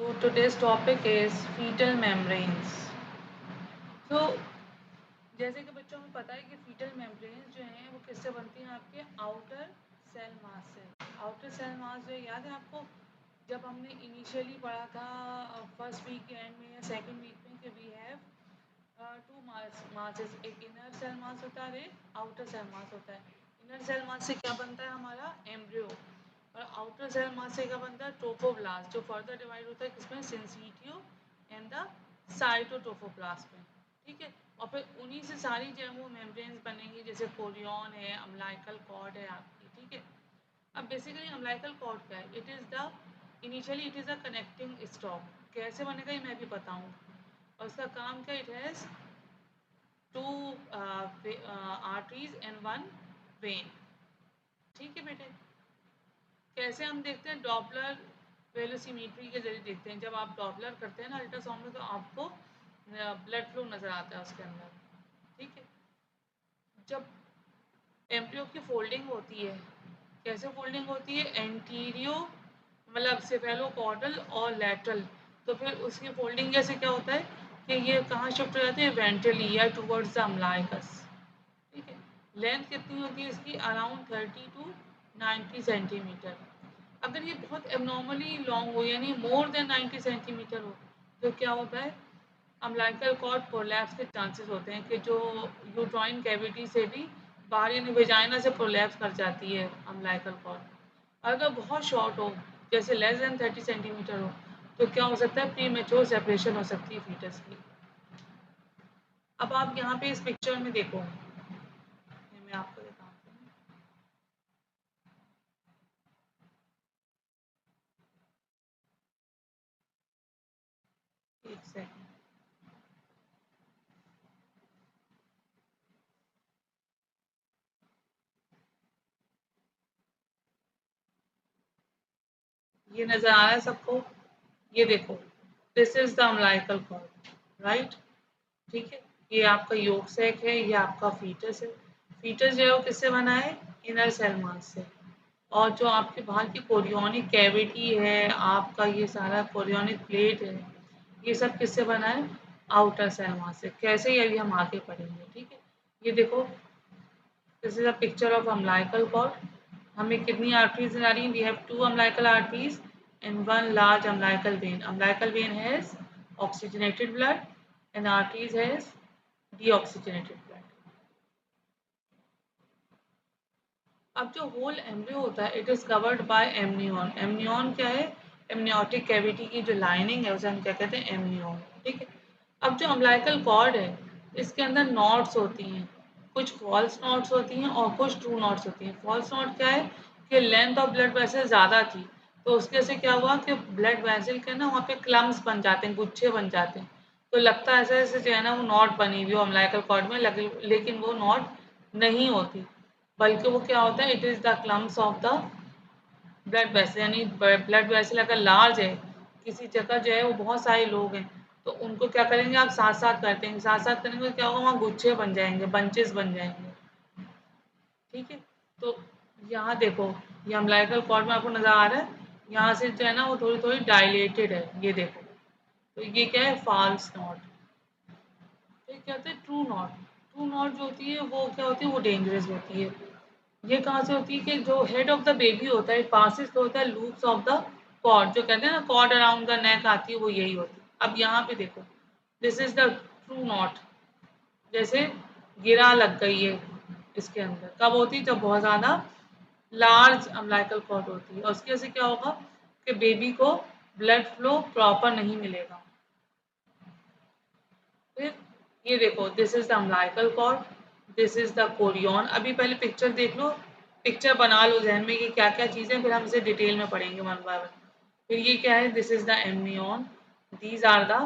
So today's topic is fetal membranes. So जैसे कि बच्चों में पता है कि fetal membranes जो हैं वो किससे बनती हैं, आपके outer cell mass से। outer cell mass जो याद है आपको, जब हमने इनिशियली पढ़ा था फर्स्ट वीक के एंड में या सेकंड वीक में कि वी हैव टू masses, एक इनर सेल मास होता है, एक आउटर सेल मास होता है। इनर सेल मास से क्या बनता है हमारा एम्ब्रियो, और आउटर सेल मास से क्या बनता है ट्रोफोब्लास्ट, जो फर्दर डिवाइड होता है किसमें, सिंसिटियो एंड द साइटोट्रोफोब्लास्ट में। ठीक है, और फिर उन्हीं से सारी जो है वो मेम्ब्रेन्स बनेंगी, जैसे कोरियन है, अम्लाइकल कॉर्ड है आपकी। ठीक है, अब बेसिकली अम्लाइकल कॉर्ड क्या है, it is the initially it is a connecting stock. कैसे बनेगा ये मैं भी बताऊँ, और उसका काम क्या, it has two arteries and one vein. ठीक है बेटे, कैसे हम देखते हैं, डॉपलर वेलोसिमेट्री के जरिए देखते हैं। जब आप डॉपलर करते हैं ना अल्ट्रासाउंड में, तो आपको ब्लड फ्लो नज़र आता है उसके अंदर। ठीक है, जब एम्ब्रियो की फोल्डिंग होती है, कैसे फोल्डिंग होती है, एंटीरियो मतलब सेफेलोकॉर्डल और लैटरल, तो फिर उसकी फोल्डिंग जैसे क्या होता है कि ये कहाँ शिफ्ट हो जाती है, वेंट्रली या टूवर्ड्स द अम्लाइकस। ठीक है, लेंथ कितनी होती है इसकी, अराउंड 30 टू 90 सेंटीमीटर। अगर ये बहुत एबनॉर्मली लॉन्ग हो, यानी मोर देन 90 सेंटीमीटर हो, तो क्या होता है, अम्लाइकल कॉर्ड प्रोलैप्स के चांसेस होते हैं कि जो यूट्राइन कैविटी से भी बाहर यानी वेजाइना से प्रोलैप्स कर जाती है अम्लाइकल कॉर्ड। अगर बहुत शॉर्ट हो, जैसे लेस देन 30 सेंटीमीटर हो, तो क्या हो सकता है, प्री मेच्योर सेपरेशन हो सकती है फीटस की। अब आप यहाँ पे इस पिक्चर में देखो, ये मैं आपको दिखाती हूँ। एक सेकंड, ये नजर आ रहा है सबको, ये देखो, this is the umbilical cord, right. ठीक है, ये आपका योग सैक है, ये आपका फीटस है। फीटस जो है वो किससे बना है, इनर सेल मास से। और जो आपके बाहर की कोरियोनिक कैविटी है, आपका ये सारा कोरियोनिक प्लेट है, ये सब किससे बना है, आउटर सेल मास से। कैसे, ये अभी हम आगे पढ़ेंगे। ठीक है, ये देखो, this is a picture of umbilical cord. हमें कितनी आर्टरीज आ रही हैं, we have two umbilical arteries and one large umbilical vein. Umbilical vein has oxygenated blood and arteries has deoxygenated blood. अब जो होल एम्ब्रियो होता है, it is covered bye amnion. Amnion क्या है, एमनियोटिक कैविटी की जो लाइनिंग है उसे हम क्या कहते हैं, एमनियन। ठीक है, अब जो अम्लाइकल कॉर्ड है, इसके अंदर नॉट्स होती हैं, कुछ फॉल्स नॉट्स होती हैं और कुछ ट्रू नॉट्स होती हैं। फॉल्स नॉट क्या है कि लेंथ ऑफ ब्लड वेसल ज़्यादा थी, तो उसके से क्या हुआ कि ब्लड वेसल के ना वहाँ पे क्लम्स बन जाते हैं, गुच्छे बन जाते हैं। तो लगता है ऐसा जैसे जो है ना वो नॉट बनी हुई हो अम्लाइकल कॉर्ड में, लेकिन वो नॉट नहीं होती, बल्कि वो क्या होता है, it is the clumps of the blood vessel. यानी ब्लड वेसल अगर लार्ज है, किसी जगह जो है वो बहुत सारे लोग हैं, तो उनको क्या करेंगे आप, साथ साथ करते हैं, साथ साथ करेंगे तो क्या होगा, वहाँ गुच्छे बन जाएंगे, बंचेस बन जाएंगे। ठीक है, तो यहाँ देखो, ये अम्लाइकल कॉर्ड में आपको नजर आ रहा है, यहाँ से जो है ना वो थोड़ी थोड़ी डायलेटेड है, ये देखो। तो ये क्या है, फॉल्स नॉट। तो क्या होता है, ट्रू नॉट। ट्रू नॉट जो होती है वो क्या होती है, वो डेंजरस होती है। ये कहाँ से होती है कि जो हेड ऑफ द बेबी होता है, पासिस होता है लूप्स ऑफ द कॉर्ड, जो कहते हैं ना कॉर्ड अराउंड द नेक आती है, वो यही होती है। अब यहाँ पे देखो, this is the true not, जैसे गिरा लग गई है इसके अंदर, कब होती है, जब बहुत ज़्यादा लार्ज अम्लाइकल कॉर्ड होती है, और उसकी वजह से क्या होगा कि बेबी को ब्लड फ्लो प्रॉपर नहीं मिलेगा। फिर ये देखो, this is the umbilical cord, this is the chorion. अभी पहले पिक्चर देख लो, पिक्चर बना लो जहन में कि क्या क्या चीज़ें, फिर हम इसे डिटेल में पढ़ेंगे वन बाय वन। फिर ये क्या है, this is the amnion, these are the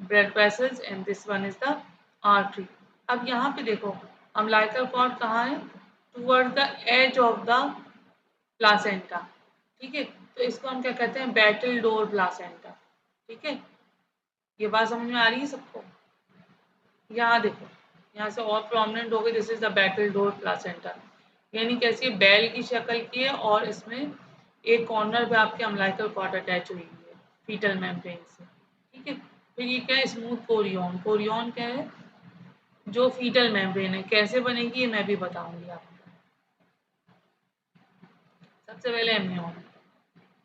blood vessels and this one is the artery. अब यहाँ पे देखो, अम्लाइकल कॉर्ड कहाँ है, towards the edge of the placenta. ठीक है, तो इसको हम क्या कहते हैं, बैटल डोर प्लासेंटा। ठीक है, ये बात समझ में आ रही है सबको। यहाँ देखो, यहाँ से और प्रोमिनेंट हो गई, this is the battle door placenta, यानी कैसी बैल की शक्ल की है, और इसमें एक कॉर्नर पे आपके अम्लाइकल कॉर्ड अटैच हुई है। फीटल मेम्ब्रेन से, ठीक है। फिर ये क्या है, स्मूथ कोरियन। कोरियन क्या है, जो फीटल मेम्ब्रेन है, कैसे बनेगी ये मैं भी बताऊंगी आपको। सबसे पहले एमनियन।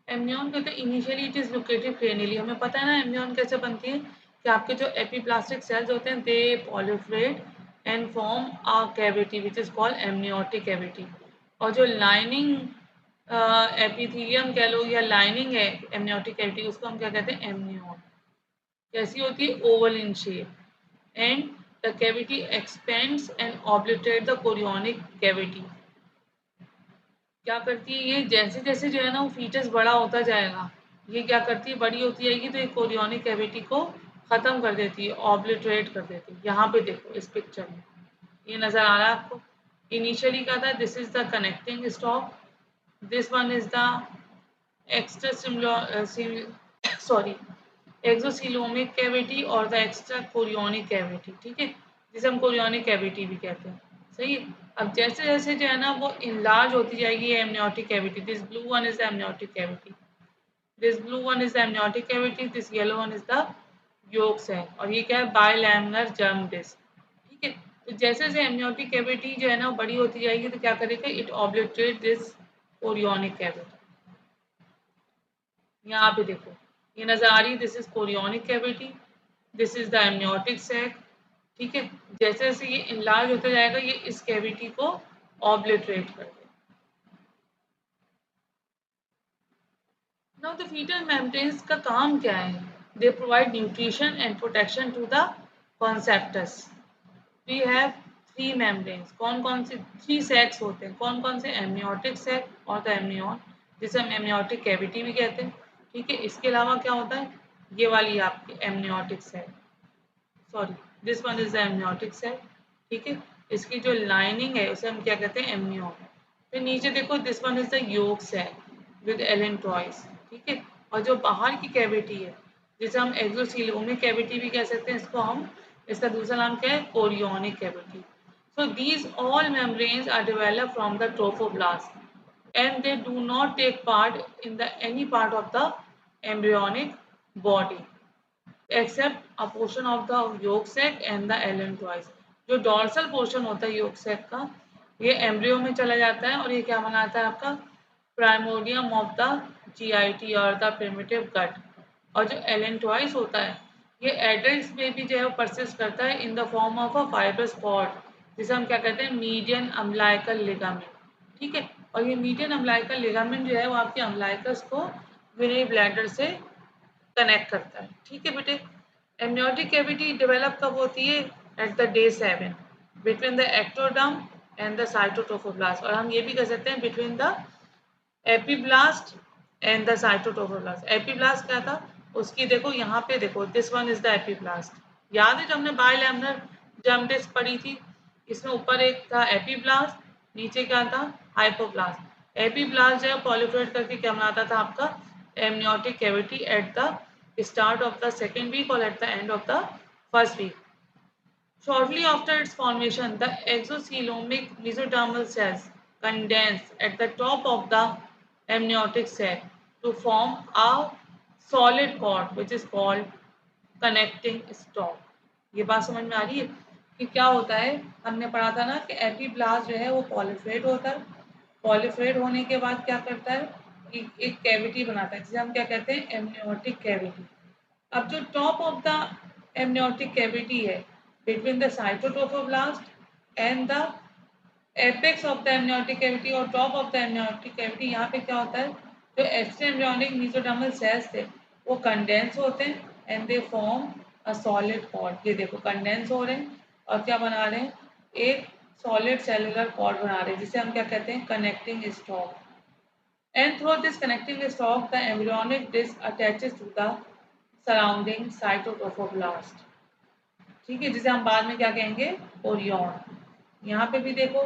एमनियन कहते हैं initially it is located cranially. हमें पता है ना एमनियन कैसे बनती है, कि आपके जो एपीप्लास्टिक सेल्स होते हैं दे proliferate and form a cavity which is called amniotic cavity. और जो लाइनिंग एपिथेलियम कह लो या लाइनिंग है एमनियोटिक कैविटी, उसको हम क्या कहते हैं, एमनियन। कैसी होती है, oval in shape and the cavity expends and obliterate the chorionic cavity. क्या करती है ये, जैसे जैसे जो है ना वो फीटस बड़ा होता जाएगा, ये क्या करती है, बड़ी होती जाएगी तो ये कोरियोनिक कैविटी को खत्म कर देती है, ऑब्लिटरेट कर देती है। यहाँ पे देखो इस पिक्चर में ये नजर आ रहा है आपको। इनिशियली क्या था, this is the connecting stalk, this one is the extra sorry exocoelomic cavity और द एक्स्ट्रा कोरियोनिक कैविटी, ठीक है, जिसे हम कोरियोनिक कैविटी भी कहते हैं, सही है। अब जैसे जैसे जो है ना वो इनलार्ज होती जाएगी amniotic cavity, this blue one is the amniotic cavity, this blue one is the amniotic cavity, this yellow one is the yolk sac, और ये क्या है, बाइलैमिनर जर्म डिस्क, ठीक है। तो जैसे जैसे एमनियोटिक कैविटी जो है ना बड़ी होती जाएगी तो क्या करेगा, it obliterate this chorionic cavity. यहाँ पे देखो ये नजर आ रही है, this is chorionic cavity, this is the amniotic sac, ठीक है। जैसे जैसे ये इनलार्ज होता जाएगा ये इस कैविटी को ऑब्लिटरेट कर देगा। नाउ द फीटल मेम्ब्रेन्स का काम क्या है, they provide nutrition and protection to the conceptus. We have three membranes, कौन कौन से, थ्री सैक्स होते हैं, कौन कौन से, एमनियोटिक सैक और द एमनियन, जिसे हम एमनियोटिक कैविटी भी कहते हैं, ठीक है। इसके अलावा क्या होता है, ये वाली आपकी amniotic sac, sorry this one is the amniotic sac, ठीक है। इसकी जो लाइनिंग है उसे हम क्या कहते हैं, एमनियन। फिर नीचे देखो, this one is the yolk sac with allantoids, ठीक है। और जो बाहर की कैविटी है जिसे हम एक्सोसिलोमिक कैविटी भी कह सकते हैं, इसको हम, इसका दूसरा नाम क्या है, chorionic cavity. So these all membranes are developed from the trophoblast and they do not take part in the any part of the embryonic body except a portion of the yolk sac and the allantois। जो dorsal portion होता है yolk sac का, ये embryo में चला जाता है और ये क्या बनाता है आपका, प्राइमोडियम ऑफ द जीआईटी और द प्रिमिटिव गट। और जो एलेंटॉइस होता है ये एडल्ट में भी जो है वो परसिस्ट करता है in the form of a fibrous pod, जिसे हम क्या कहते हैं, मीडियन अम्लाइकल लिगामेंट, ठीक है। और ये मीडियन अम्लाइकल लिगामेंट जो है वो आपके अम्लाइकस को विनरी ब्लैडर से कनेक्ट करता है, ठीक है बेटे। एमनियोटिक कैविटी डेवलप कब होती है, at the day 7 between the ectoderm and the cytotrophoblast, और हम ये भी कह सकते हैं between the epiblast and the cytotrophoblast. Epiblast क्या था, उसकी देखो यहाँ पे देखो, this one is the epiblast. याद है जब हमने बाइलैमिनर जर्म डिस्क पढ़ी थी, इसमें ऊपर एक था एपीब्लास्ट, नीचे क्या था, हाइपोब्लास्ट। एपीब्लास्ट जो है पॉलिफरेट करके क्या बनाता था आपका, amniotic cavity at the start of the second week और at the end of the first week. Shortly after its formation, the exocoelomic mesodermal cells condense at the top of the amniotic sac to form a solid cord which is called connecting stalk। ये बात समझ में आ रही है कि क्या होता है, हमने पढ़ा था ना कि एपीब्लास्ट जो है वो पॉलिफ्रेट होता है, पॉलिफ्रेट होने के बाद क्या करता है, एक कैविटी बनाता है जिसे हम क्या कहते हैं, एमनियोटिक कैविटी। अब जो top of the amniotic cavity है between the cytotrophoblast and the apex of the amniotic cavity और top of the amniotic cavity, यहाँ पे क्या होता है, जो एक्स्ट्रा एम्ब्रियोनिक मेसोडर्मल सेल्स थे वो कंडेंस होते हैं and they form a solid cord. ये देखो कंडेंस हो रहे हैं और क्या बना रहे हैं, एक सॉलिड सेलुलर कॉर्ड बना रहे हैं जिसे हम क्या कहते हैं, connecting stock. And through this connecting stalk, the embryonic disc attaches to the surrounding cytotrophoblast, ठीक है, जिसे हम बाद में क्या कहेंगे, ओरियन। यहाँ पे भी देखो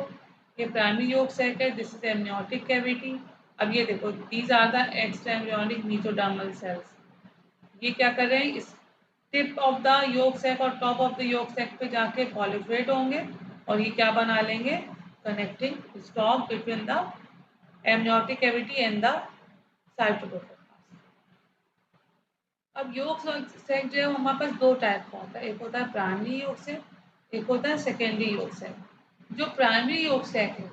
ये प्राइमरी योग सेक है, दिस इज एमनियोटिक कैविटी। अब ये देखो these are the extra embryonic mesodermal cells, ये क्या कर रहे हैं, इस टिप ऑफ द योग सेक और टॉप ऑफ द योग सेक पे जाके पॉलिफ्रेट होंगे और ये क्या बना लेंगे, connecting stock between the amniotic cavity and the cytoplasm। अब योग सेक जो है वो हमारे पास दो टाइप का होता है, एक होता है प्राइमरी योग सेक, एक होता है सेकेंडरी योग सेक। जो प्राइमरी योग सेक है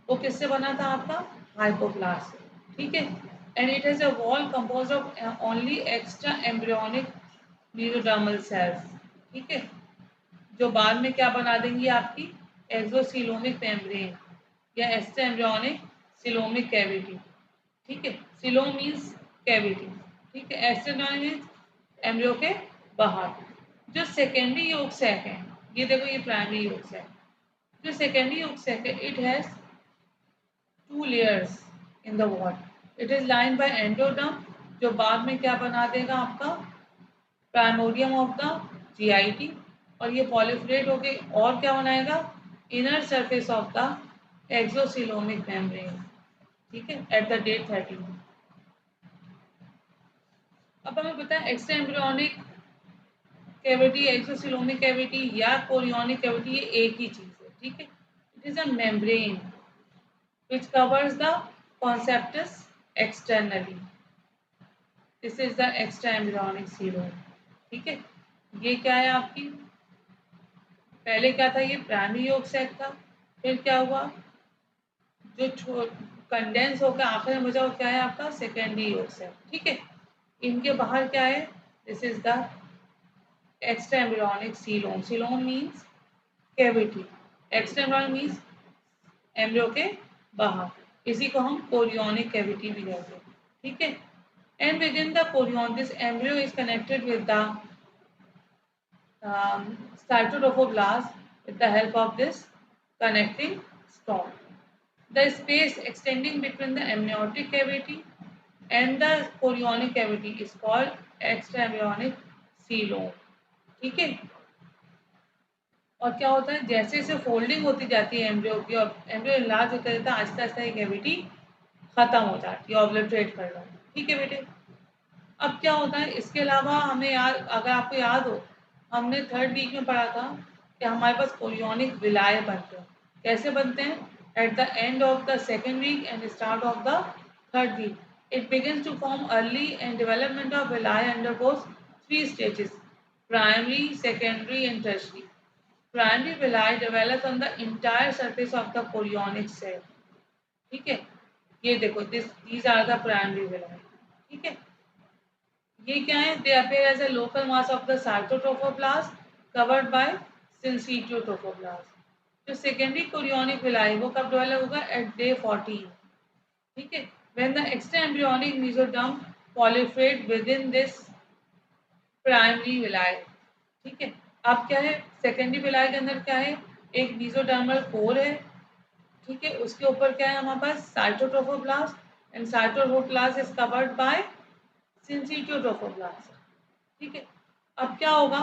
वो किससे बना था आपका, हाइपोप्लास्ट से, ठीक है। And it has a wall composed of only extra embryonic mesodermal cells, ठीक है, जो बाद में क्या बना देंगी आपकी एक्सोसिलोमिक मेम्ब्रेन या एक्स्ट्रा एम्ब्रियोनिक सिलोमिक कैविटी, ठीक है। सिलोम मीन्स कैविटी, ठीक है। एक्सटर्नल मीन्स एम्ब्रियो के बाहर। जो सेकेंडरी योग सैक है, ये देखो ये प्राइमरी योग सैक, जो सेकेंडरी योग सैक है it has two layers in the wall. It is line by endoderm, जो बाद में क्या बना देगा आपका प्राइमोडियम ऑफ द जीआईटी, और ये पॉलीफ्लेट होके और क्या बनाएगा, inner surface of the exocoelomic membrane, ठीक है, एट द डे 13। अब हमें पता है एक्स्ट्रा एम्ब्रियोनिक कैविटी, एक्सोसिलोमिक कैविटी या कोरियोनिक कैविटी ये एक ही चीज है, ठीक है। It is a membrane which covers the conceptus externally. This is the extra embryonic coelom, ठीक है। ये क्या है आपकी, पहले क्या था, ये प्राइमरी योग सैक था, फिर क्या हुआ, जो कंडेंस होकर आखिर में बचा वो क्या है आपका सेकेंडरी योग सैक, ठीक है। इनके बाहर क्या है, this is the extra embryonic coelom, coelom means cavity, extra embryonic means embryo के बाहर, इसी को हम कोरियोनिक कैविटी भी कहते हैं, ठीक है। And with in the Korean this embryo is connected with the cytotrophoblast with the help of this connecting stalk. The space extending between the amniotic cavity and the chorionic cavity is called extraembryonic coelom, ठीक है। और क्या होता है, जैसे जैसे folding होती जाती है एम्ब्रियो की और एम्ब्रियो इलाज होता रहता है, आहिस्ता आहिस्ता ये कैविटी खत्म हो जाती है, ऑब्लिटरेट कर लो, ठीक है बेटे। अब क्या होता है, इसके अलावा हमें याद, अगर आपको याद हो, हमने थर्ड वीक में पढ़ा था कि हमारे पास कोरियोनिक विलाय बनते हैं। कैसे बनते हैं, at the end of the second week and start of the third week it begins to form early and development of villi undergoes 3 stages: primary, secondary and tertiary. Primary villi develops on the entire surface of the chorionic cell, ठीक है। ये देखो these are the primary villi, ठीक है। ये क्या है, they appear as a local mass of the cytotrophoblast covered by syncytiotrophoblast. जो सेकेंडरी कोरियोनिक विलाई वो कब डेवलप होगा, एट डे 14, ठीक है। When the extra embryonic mesoderm proliferate within this primary villi, ठीक है। अब क्या है, सेकेंडरी विलाई के अंदर क्या है, एक मेसोडर्मल कोर है, ठीक है। उसके ऊपर क्या है हमारे पास cytotrophoblast and cytotrophoblast is covered by syncytiotrophoblast, ठीक है। अब क्या होगा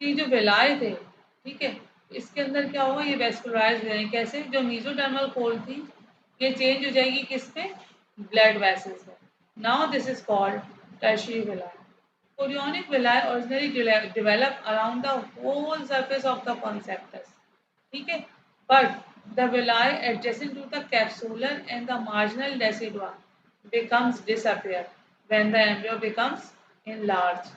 कि जो विलाय थे, ठीक है, इसके अंदर क्या होगा, ये वेस्कुलराइज हो जाएंगे, कैसे, जो मेसोडर्मल कोर थी ये चेंज हो जाएगी किस पे, ब्लड वेसल्स में। Now this is called tertiary विलाय। Chorionic villi originally develop around the whole surface of the conceptus, ठीक है, but the villi adjacent to the capsular and the marginal decidua becomes disappear when the embryo becomes enlarged.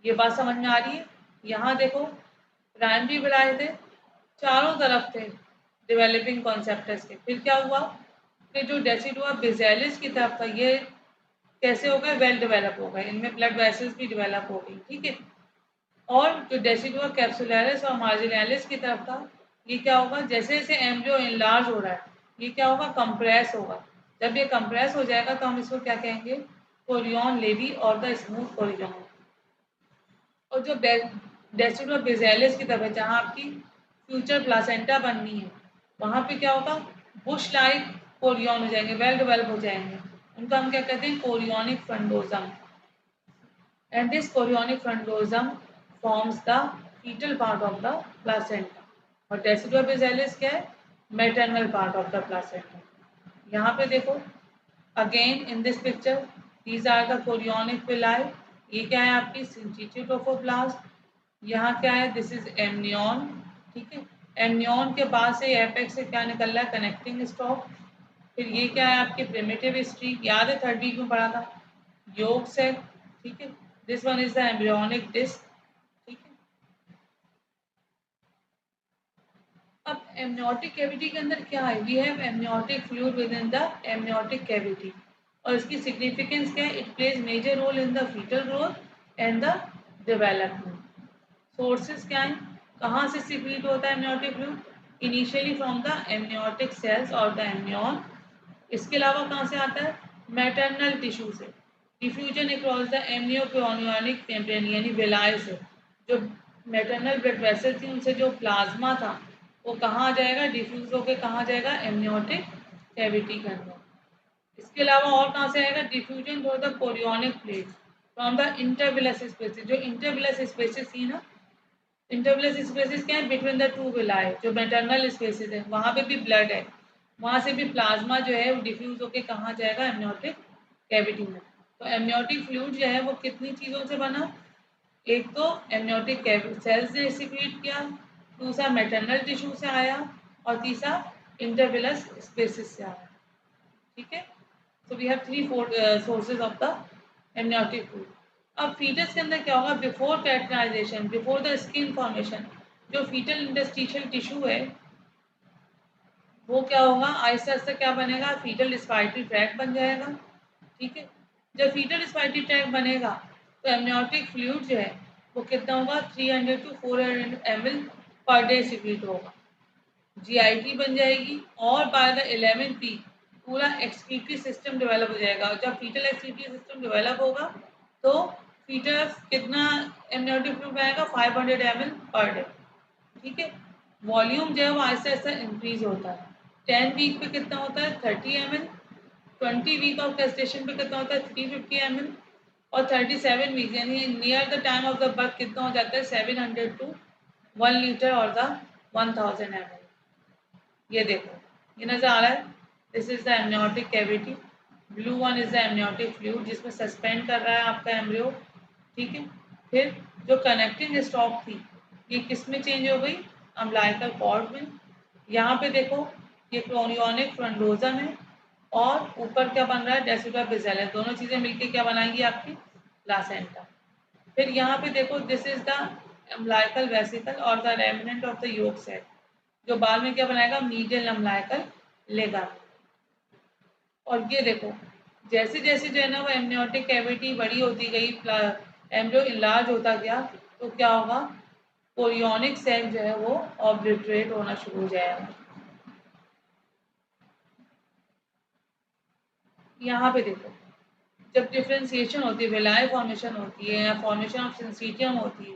ये बात समझ में आ रही है। यहाँ देखो प्राइमरी विलाय थे, चारों तरफ थे डेवलपिंग कॉन्सेप्टस के, फिर क्या हुआ कि जो डेसिडुआ बेसिलिस की तरफ था ये कैसे हो गए, वेल डेवलप हो गए, इनमें ब्लड वेसल्स भी डेवलप हो गई, ठीक है। और जो डेसिडुआ कैप्सुलरिस और मार्जिनलिस की तरफ था, ये क्या होगा, जैसे जैसे एम्ब्रियो इनलार्ज हो रहा है ये क्या होगा, कंप्रेस होगा। जब ये कंप्रेस हो जाएगा तो हम इसको क्या कहेंगे, कोरियन लेवी और द स्मूथ कोरियन। और जो डेसिडुआ बेसिलिस की तरफ है, जहाँ आपकी फ्यूचर प्लासेंटा बननी है, वहाँ पे क्या होगा, बुश लाइक कोरियन हो जाएंगे, वेल डेवलप हो जाएंगे, उनका हम क्या कहते हैं, chorionic फ्रंडोजम। And this chorionic frondosum forms the fetal part of the placenta. और डेसिडुआ बेसिलिस क्या है, maternal part of the placenta. यहाँ पे देखो again in this picture these are the chorionic villi. ये क्या है आपकी सिंचिटियोट्रोफोब्लास्ट। यहाँ क्या है, दिस इज एमनियन, ठीक है। एमनियन के बाद से एपेक्स से क्या निकल रहा है, कनेक्टिंग स्टॉक। फिर ये क्या है आपकी प्रिमिटिव स्ट्रीक, याद है थर्ड वीक में पढ़ा था, योग सेक, ठीक है। This one is the embryonic disc, ठीक है। अब एमनियोटिक कैविटी के अंदर क्या है, we have amniotic fluid within the amniotic cavity, और इसकी सिग्निफिकेंस क्या है, it plays major role in the fetal growth and the development. Sources क्या है, कहाँ से सिक्रीट होता है amniotic fluid, initially from the amniotic cells और द एमनियन। इसके अलावा कहाँ से आता है, मैटरनल टिश्यू से, डिफ्यूजन अक्रॉस द एमनियोक्रोनियनिक मेम्ब्रेन यानी विलाय से, जो मैटरनल ब्लड वेसल थी उनसे जो प्लाज्मा था वो कहाँ आ जाएगा, डिफ्यूज होकर कहाँ जाएगा, एमनियोटिक कैविटी के अंदर। इसके अलावा और कहाँ से आएगा, diffusion through the chorionic plate from the intervillous spaces, जो इंटरविलस स्पेसिस थी ना, इंटरविलस स्पेसिस क्या है, बिटवीन द टू विलाई, जो मैटरनल स्पेसिस है वहाँ पे भी ब्लड है, वहाँ से भी प्लाज्मा जो है वो डिफ्यूज होकर कहाँ जाएगा, एमनियोटिक कैविटी में। तो एमनियोटिक फ्लूइड जो है वो कितनी चीज़ों से बना, एक तो एमनियोटिक सेल्स ने सिक्रीट किया, दूसरा मैटरनल टिश्यू से आया, और तीसरा इंटरविलस स्पेसिस से आया, ठीक है। So we have three sources of the amniotic fluid. अब फीटस के अंदर क्या होगा, before keratinization, before the skin formation, जो फीटल इंटरस्टिशियल टिश्यू है वो क्या होगा, आहिस्ता आहिस्ता क्या बनेगा, फीटल रिस्पायरेटरी ट्रैक बन जाएगा, ठीक है। जब फीटल रिस्पायरेटरी ट्रैक बनेगा तो एमनियोटिक फ्लूइड जो है वो कितना होगा, 300 to 400 ml per day secrete होगा, जीआईटी बन जाएगी, और बाय द 11th वीक पूरा एक्सक्रीटरी सिस्टम डेवलप हो जाएगा। जब फीटल एक्सक्रीटरी सिस्टम डेवलप होगा तो फीटस कितना एमनियोटिक फ्लूइड बनाएगा, 500 ml पर डे, ठीक है। वॉल्यूम जो है वो आहिस्ता आहिस्ता इंक्रीज होता है, 10 वीक पे कितना होता है, 30 ml, 20 वीक ऑफ गेस्टेशन पे कितना होता है, 350 ml, और 37 वीक यानी near the time of the birth कितना हो जाता है, 700 to 1 लीटर और द 1000 ml। ये देखो, ये नजर आ रहा है, this is the amniotic cavity, blue one is the amniotic fluid जिसमें सस्पेंड कर रहा है आपका एम्ब्रियो, ठीक है। फिर जो कनेक्टिंग स्टॉक थी ये किस में चेंज हो गई, अम्बिलिकल कॉर्ड में। यहाँ पे देखो ये क्रोनियोनिक फ्रंडोजम है, और ऊपर क्या बन रहा है, डेसिडा बिजेल है, दोनों चीजें मिलके क्या बनाएंगी आपकी, प्लासेंटा। फिर यहाँ पे देखो this is the umbilical vesicle और the remnant of the yolk sac, जो बाद में क्या बनाएगा, मीडियल अम्बिलिकल लिगामेंट। और ये देखो जैसे जैसे जो है ना वो एमनियोटिक कैविटी बड़ी होती गई, एम्ब्रियो इनलार्ज होता गया, तो क्या होगा, कोरियोनिक सेल जो है वो ऑब्लिटरेट होना शुरू हो जाएगा। यहाँ पे देखो जब डिफ्रेंसिएशन होती है, विलाय फॉर्मेशन होती है या फॉर्मेशन ऑफ सिंसिटियम होती है,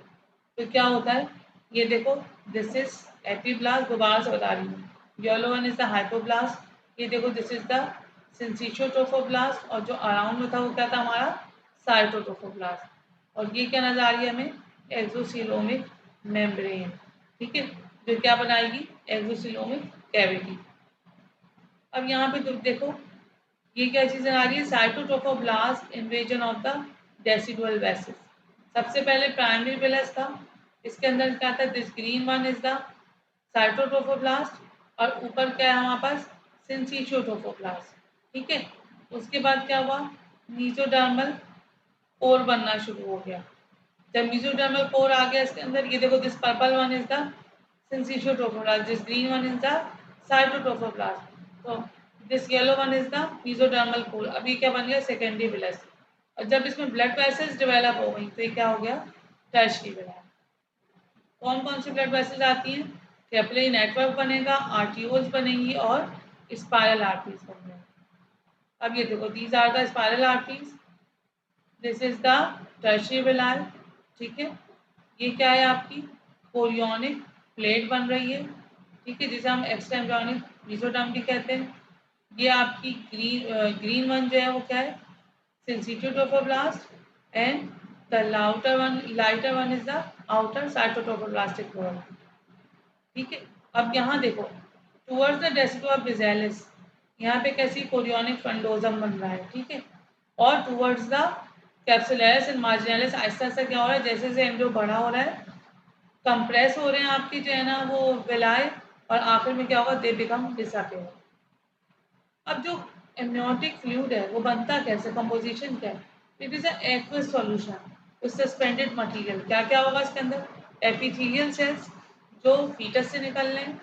तो क्या होता है, ये देखो दिस इज एपिब्लास्ट, दोबारा से बता रही हूँ, yellow one is the hypoblast, ये देखो दिस इज द सिंसिटियोट्रोफोब्लास्ट, और जो अराउंड में था वो क्या था हमारा, साइटोट्रोफोब्लास्ट, और ये क्या नजर आ रही है हमें, एक्सोसिलोमिक मेम्ब्रेन, ठीक है, जो क्या बनाएगी, एक्सोसिलोमिक कैविटी। अब यहाँ पे तुम देखो ये क्या चीज़ आ रही है, cytotrophoblast invasion of the decidual वेसिस। सबसे पहले प्राइमरी विलस था, इसके अंदर क्या था, this green one is the cytotrophoblast, और ऊपर क्या है हमारे पास, सिंसिटियोट्रोफोब्लास्ट, ठीक है। उसके बाद क्या हुआ, मीजोडर्मल पोर बनना शुरू हो गया। जब मीजोडर्मल पोर आ गया इसके अंदर, ये देखो this purple one is the syncytiotrophoblast, this green one is the cytotrophoblast, तो this yellow one is the mesodermal core. अब ये क्या बन गया, सेकेंडरी विलस, और जब इसमें ब्लड वेसल्स डेवलप हो गई तो ये क्या हो गया, टर्शियरी विलस। कौन कौन सी ब्लड वेसल्स आती हैं, कैपिलरी नेटवर्क बनेगा, आर्टियोल्स बनेंगी, और स्पाइरल आर्टरीज बनेंगी। अब ये देखो these are the spiral arteries, this is the tertiary villi, ठीक है। ये क्या है आपकी, कोरियोनिक प्लेट बन रही है, ठीक है, जिसे हम एक्स्ट्रा एम्ब्रियोनिक मीजोडर्म भी कहते हैं। ये आपकी ग्रीन वन जो है वो क्या है, syncytiotrophoblast, and the lighter one is the outer cytotrophoblastic wall, ठीक है। अब यहाँ देखो टूवर्ड्स द डेसिडुआ बिजेलिस, यहाँ पे कैसी कोरियोनिक फंडोजम बन रहा है, ठीक है, और towards the capsularis and मार्जिनलिस Aahista Aahista क्या हो रहा है, जैसे जैसे एम्ब्रियो बड़ा हो रहा है, कंप्रेस हो रहे हैं आपकी जो है ना वो विलाय, और आखिर में क्या होगा, दे बिकम डिसअपियर। अब जो एमनियोटिक फ्लूइड है वो बनता कैसे, कंपोजिशन क्या है, it is aqueous solution, suspended material क्या क्या होगा इसके अंदर? एपिथेलियल सेल्स जो फीटस से निकल रहे हैं,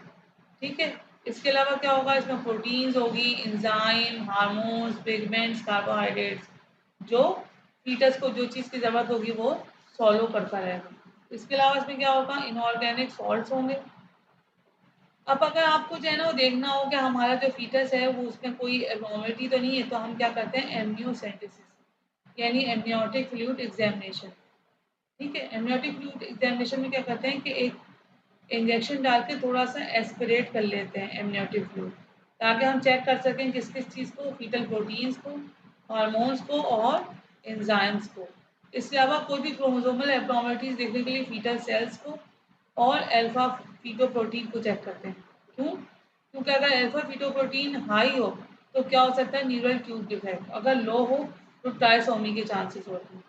ठीक है। इसके अलावा क्या होगा इसमें? प्रोटीन्स होगी, एंजाइम, हार्मोन्स, पिगमेंट्स, कार्बोहाइड्रेट्स, जो फीटस को जो चीज़ की ज़रूरत होगी वो सॉल्व करता रहेगा। इसके अलावा इसमें क्या होगा? इनऑर्गेनिक सॉल्ट्स होंगे। अब अगर आपको जो है ना वो देखना हो कि हमारा जो फीटस है वो उसमें कोई एब्नॉर्मलिटी तो नहीं है, तो हम क्या करते हैं? एमनियोसेंटेसिस यानी एमनियोटिक फ्लूइड एग्जामिनेशन, ठीक है। एमनियोटिक फ्लूइड एग्जामिनेशन में क्या करते हैं कि एक इंजेक्शन डाल के थोड़ा सा एस्पिरेट कर लेते हैं एमनियोटिक फ्लूइड, ताकि हम चेक कर सकें किस किस चीज़ को, फीटल प्रोटीन्स को, हार्मोन्स को और एंजाइम्स को। इसके अलावा कोई भी क्रोमोसोमल एब्नॉर्मलिटीज देखने के लिए फीटल सेल्स को और अल्फा फीटोप्रोटीन को चेक करते हैं। क्यों? क्योंकि अगर अल्फा फीटोप्रोटीन हाई हो तो क्या हो सकता है? Neural tube defect. अगर लो हो तो ट्राइसोमी के चांसेस होते हैं।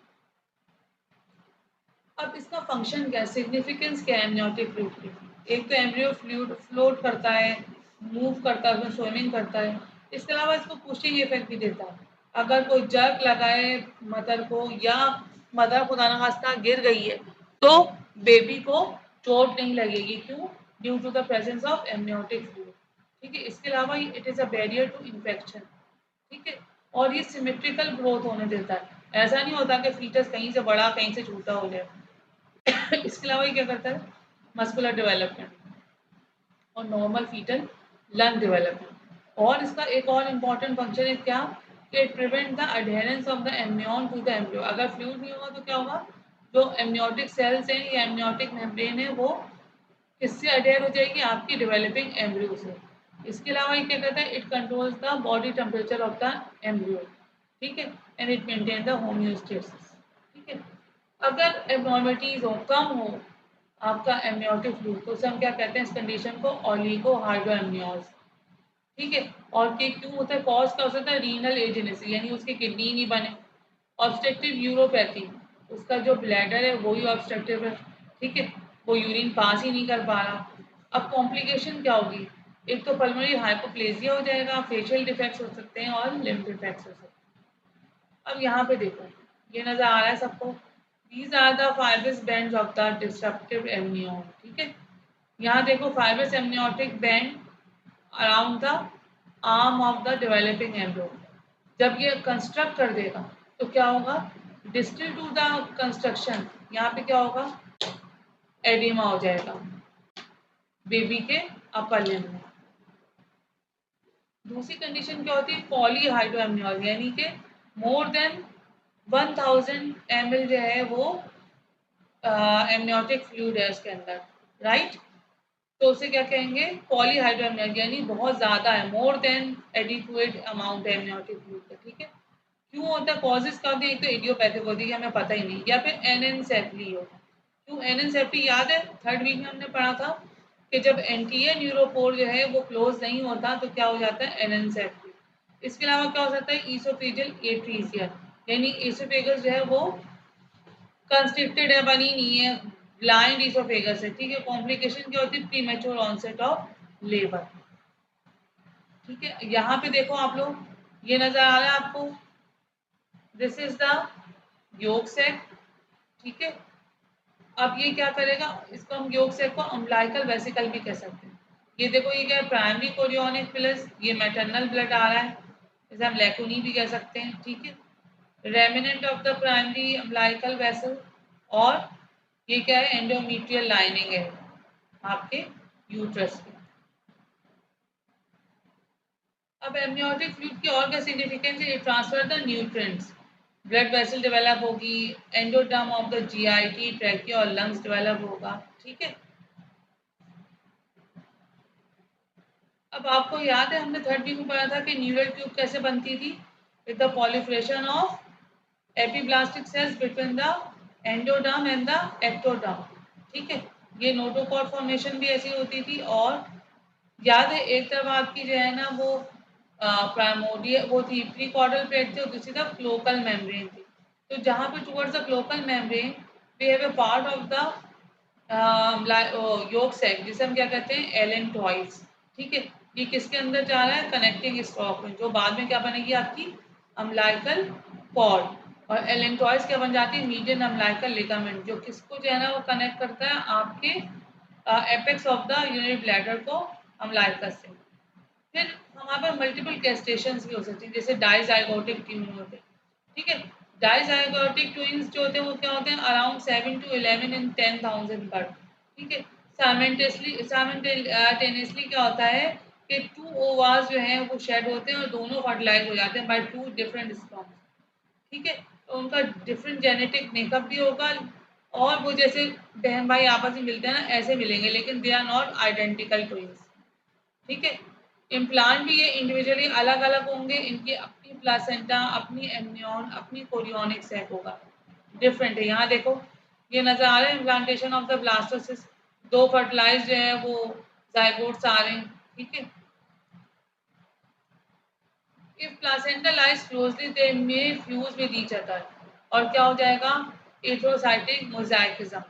अब इसका फंक्शन क्या है? सिग्निफिकेंस क्या है एमनियोटिक फ्लूइड की? एक तो एम्ब्रियो फ्लूइड फ्लोट करता है, मूव करता है, उसमें स्विमिंग करता है। इसके अलावा इसको पुशिंग इफेक्ट भी देता है। अगर कोई जर्क लगाए मदर को या मदर खुदा न खास्ता गिर गई है तो बेबी को चोट नहीं लगेगी। क्यों? Due to the presence of amniotic fluid, ठीक है। इसके अलावा it is a barrier to infection, ठीक है। और ये सिमेट्रिकल ग्रोथ होने देता है। ऐसा नहीं होता कि फीटस कहीं से बड़ा कहीं से छोटा हो जाए। इसके अलावा ये क्या करता है? मस्कुलर डेवलपमेंट और नॉर्मल फीटल लंग डेवलपमेंट। और इसका एक और इम्पॉर्टेंट फंक्शन है क्या? कि it prevent the adherence of the amnion to the embryo. अगर फ्लूइड नहीं होगा तो क्या होगा? जो एमनियोटिक सेल्स हैं या एमनियोटिक मेम्ब्रेन है वो किससे अडेयर हो जाएगी? आपकी डेवलपिंग एम्ब्रियो से। इसके अलावा ये क्या करता है? It controls the body temperature of the embryo, ठीक है, and it maintain the homeostasis, ठीक है। अगर एबनॉर्मलिटीज हो, कम हो आपका एमनियोटिक फ्लूइड, तो उसे हम क्या कहते हैं? इस कंडीशन को ओलिगो हाइड्रोएमनियोज, ठीक है। और ये क्यों होता है? कॉज क्या हो सकता है? रीनल एजेनेसी यानी उसकी किडनी नहीं बने। ऑब्स्ट्रक्टिव यूरोपैथी, उसका जो ब्लैडर है वो ही ऑब्स्ट्रक्टिव है, ठीक है, वो यूरिन पास ही नहीं कर पा रहा। अब कॉम्प्लिकेशन क्या होगी? एक तो पल्मोनरी हाइपोप्लेजिया हो जाएगा, फेशियल डिफेक्ट्स हो सकते हैं और लिम्फ डिफेक्ट्स हो सकते हैं। अब यहाँ पे देखो, ये नजर आ रहा है सबको? These are the fibrous bands of the destructive amnion, ठीक है। यहाँ देखो fibrous amniotic band around the arm of the developing embryo. जब ये कंस्ट्रक्ट कर देगा तो क्या होगा? डिस्टल टू द कंस्ट्रक्शन यहाँ पे क्या होगा? एडिमा हो जाएगा बेबी के अपर लिम्ब में। दूसरी कंडीशन क्या होती है? पॉलीहाइड्रोएमनियोज यानी कि मोर देन 1000 ml जो है वो एमनियोटिक फ्लूइड है उसके अंदर, राइट। तो उसे क्या कहेंगे? पॉलीहाइड्रोएमनियोज यानी बहुत ज़्यादा है, मोर देन एडिक्वेट अमाउंट है एमनियोटिक फ्लूइड का, ठीक है। क्यों होता है? कॉजेज का भी एक तो इडियोपैथिक होती है, हमें पता ही नहीं, या फिर एनेन्सेफली हो। क्यों एनेन्सेफली? याद है थर्ड वीक में हमने पढ़ा था कि जब एंटीरियर न्यूरोपोर जो है वो क्लोज नहीं होता तो क्या हो जाता है? एनेन्सेफली। इसके अलावा क्या हो सकता है? ईसोफेजियल एट्रीसिया यानी ईसोफेगस जो है वो कंस्ट्रिक्टेड है, बनी नहीं है, ब्लाइंड ईसोफेगस है, ठीक है। कॉम्प्लिकेशन क्या होती है? प्रीमेच्योर ऑनसेट ऑफ लेबर, ठीक है। यहाँ पे देखो आप लोग, ये नजर आ रहा है आपको? This is the yolk sac, ठीक है। अब ये क्या करेगा? इसको हम योग सेक को अम्बलाइकल वेसिकल भी कह सकते हैं। ये देखो ये क्या है? प्राइमरी कोरियोनिक फिलस, ये मैटरनल ब्लड आ रहा है, इसे हम लैकुनी भी कह सकते हैं, ठीक है। Remnant of the primary umbilical vessel, और ये क्या है? एंडोमेट्रियल लाइनिंग है आपके यूट्रस की। अब एमनियोटिक फ्लूइड की और क्या सिग्निफिकेंस है? Transfer the nutrients, blood vessel develop होगी, endoderm of the GIT, trachea और लंग्स डेवलप होगा, ठीक है। अब आपको याद है हमने थर्ड वीक में पढ़ा था कि न्यूरल ट्यूब कैसे बनती थी? With the proliferation of epiblastic cells between the endoderm and the ectoderm, ठीक है। ये नोटोकॉर्ड फॉर्मेशन भी ऐसी होती थी। और याद है एक तरफ आपकी जो है ना वो प्राइमोडियल वो थी, प्रीकॉर्डल प्लेट थी, और दूसरी तरफ क्लोकल मेम्ब्रेन थी। तो जहाँ पे towards the cloacal membrane we have a part of the yolk sac जिसे हम क्या कहते हैं? एलेंटॉइड्स, ठीक है। ये किसके अंदर जा रहा है? कनेक्टिंग स्टॉक में, जो बाद में क्या बनेगी? आपकी अम्लाइकल कॉर्ड। और एलेंटॉइस क्या बन जाती है, मीडियन अम्बिलिकल लिगामेंट, जो किसको जो है ना वो कनेक्ट करता है आपके apex of the urinary bladder को अम्बिलिकस से। फिर हमारे पास मल्टीपल गेस्टेशंस भी हो सकती है, जैसे डाइजाइगोटिक ट्यून होते हैं, ठीक है। डाइजाइगोटिक ट्विंस जो होते हैं वो क्या होते हैं, अराउंड 7 to 11 इन 10,000 बर्थ, ठीक है। साइमल्टेनियसली क्या होता है कि 2 ओवास जो हैं वो शेड होते हैं और दोनों फर्टिलाइज हो जाते हैं बाय 2 डिफरेंट स्पर्म्स, ठीक है। तो उनका डिफरेंट जेनेटिक मेकअप भी होगा और वो जैसे बहन भाई आपस में मिलते हैं ना ऐसे मिलेंगे, लेकिन they are not identical twins, ठीक है। इम्प्लांट भी ये इंडिविजुअली अलग अलग होंगे, इनकी अपनी प्लासेंटा, अपनी एमनियन, अपनी कोरियोनिक सैक होगा, डिफरेंट है। यहाँ देखो ये नजर आ रहा है इम्प्लांटेशन ऑफ द ब्लास्टोसिस, दो फर्टिलाइज जो है वो जाइगोट्स आ रहे हैं, ठीक है। If placenta lies closely they may fuse with each other, और क्या हो जाएगा, एथ्रोसाइटिक मोजाइकिज्म,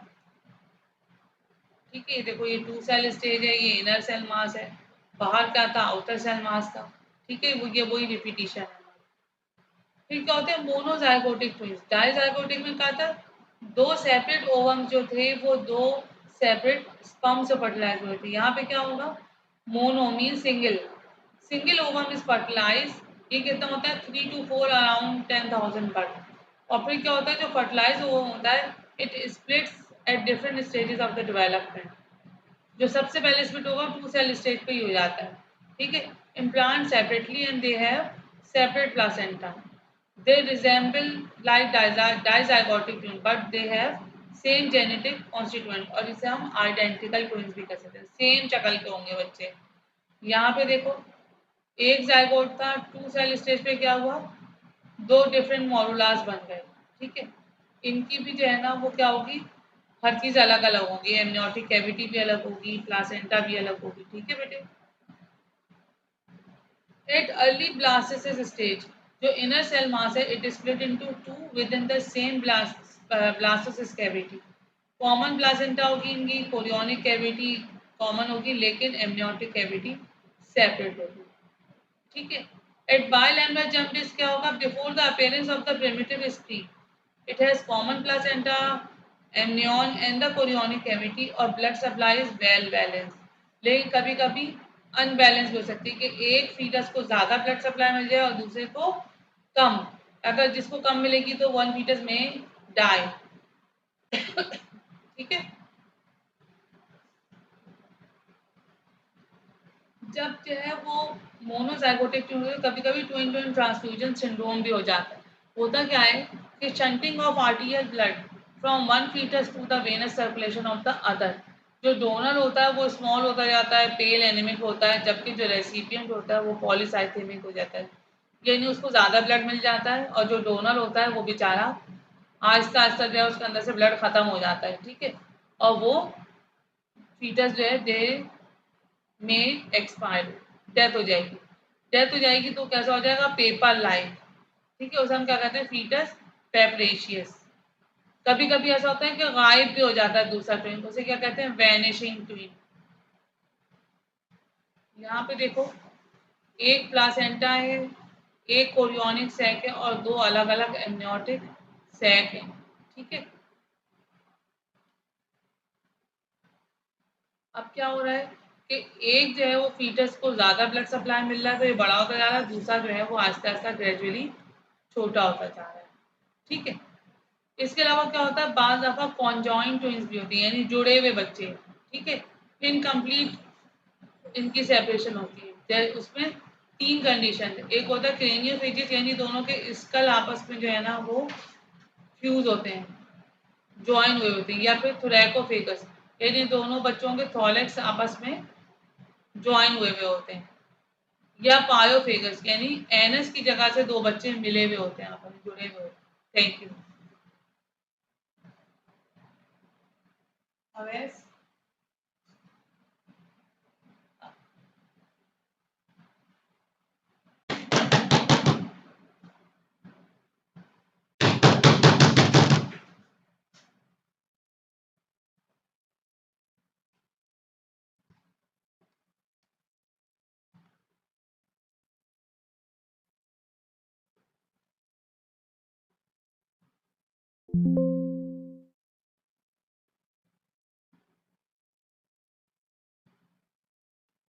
ठीक है। देखो ये 2 सेल स्टेज है, ये इनर सेल मास है, बाहर क्या था, आउटर सेल मास था, ठीक है। वो ये वही रिपीटिशन है। फिर क्या होते हैं मोनोजाइगोटिक ट्विंस, डाइजाइगोटिक में क्या था, दो सेपरेट ओवम जो थे वो दो सेपरेट स्पर्म से फर्टिलाइज हुए थे। यहाँ पे क्या होगा, mono mean single, single ovum is fertilize, ये कितना होता है 3 to 4 अराउंड 10,000 बर्थ। और फिर क्या होता है जो फर्टिलाइज ओवम होता है it splits at different stages of the development, जो सबसे पहले स्प्लिट होगा 2 सेल स्टेज पे ही हो जाता है, ठीक है। Implant separately and they have separate placenta, they resemble like dizygotic twin but they have same genetic constituent, और इसे हम identical twins भी कह सकते हैं, सेम शक्ल के होंगे बच्चे। यहाँ पे देखो एक जाइगोट था, 2 सेल स्टेज पे क्या हुआ, दो डिफरेंट मॉडुलास बन गए, ठीक है। इनकी भी जो है ना वो क्या होगी, हर चीज अलग अलग होगी, एमनियोटिक कैविटी भी अलग होगी, प्लासेंटा भी अलग होगी, ठीक है बेटे। At early blastocyst stage, जो inner cell mass है, it is split into two within the same blastocyst cavity. Common placenta होगी इनकी, chorionic cavity common होगी, लेकिन amniotic cavity separate होगी, ठीक है। At bilateral jump disc क्या होगा, before the appearance of the primitive spree, it has common placenta, amnion and the chorionic cavity, और blood supply is well balanced। लेकिन कभी कभी अनबैलेंस हो सकती है कि एक फीटस को ज़्यादा ब्लड सप्लाई मिल जाए और दूसरे को कम, अगर जिसको कम मिलेगी तो वन फीटस में डाई, ठीक है। जब जो है वो मोनोजाइगोटिक ट्यून कभी कभी ट्विन ट्विन ट्रांसफ्यूजन सिंड्रोम भी हो जाता है। होता क्या है कि shunting of arterial blood from one fetus to the venous circulation of the other, जो डोनर होता है वो स्मॉल होता जाता है, पेल एनीमिक होता है, जबकि जो रेसिपिएंट होता है वो पॉलीसाइथेमिक हो जाता है, यानी उसको ज़्यादा ब्लड मिल जाता है और जो डोनर होता है वो बेचारा आहिस्ता आहिस्ता जो है उसके अंदर से ब्लड खत्म हो जाता है, ठीक है। और वो फीटस जो है दे में एक्सपायर, डेथ हो जाएगी। डेथ हो जाएगी तो कैसा हो जाएगा, पेपर लाइक, ठीक है। उसे हम क्या कहते हैं, फीटस पेपरेशियस। कभी कभी ऐसा होता है कि गायब भी हो जाता है दूसरा ट्विन, उसे क्या कहते हैं, वैनिशिंग ट्विन। यहाँ पे देखो एक प्लासेंटा है, एक कोरियोनिक सैक है और दो अलग अलग एमनियोटिक सैक है, ठीक है। अब क्या हो रहा है कि एक जो है वो फीटस को ज़्यादा ब्लड सप्लाई मिल रहा है तो ये बड़ा होता जा रहा है, दूसरा जो है वो आहिस्ता आहिस्ता ग्रेजुअली छोटा होता जा रहा है, ठीक है। इसके अलावा क्या होता है, बाज़ दफ़ा कॉन्जॉइंट ट्विन्स भी होती है, यानी जुड़े हुए बच्चे, ठीक है। इनकम्प्लीट इनकी सेपरेशन होती है, उसमें 3 कंडीशन है। एक होता है क्रेनियोफेजिस, यानी दोनों के स्कल आपस में जो है ना वो फ्यूज़ होते हैं, जॉइन हुए होते हैं, या फिर थोरैकोफेगस, यानी दोनों बच्चों के थॉलेक्स आपस में जॉइन हुए हुए होते हैं, या पायोफेगस, यानी एनस की जगह से दो बच्चे मिले हुए होते हैं, आपस में जुड़े हुए होते हैं। Thank you. अवैस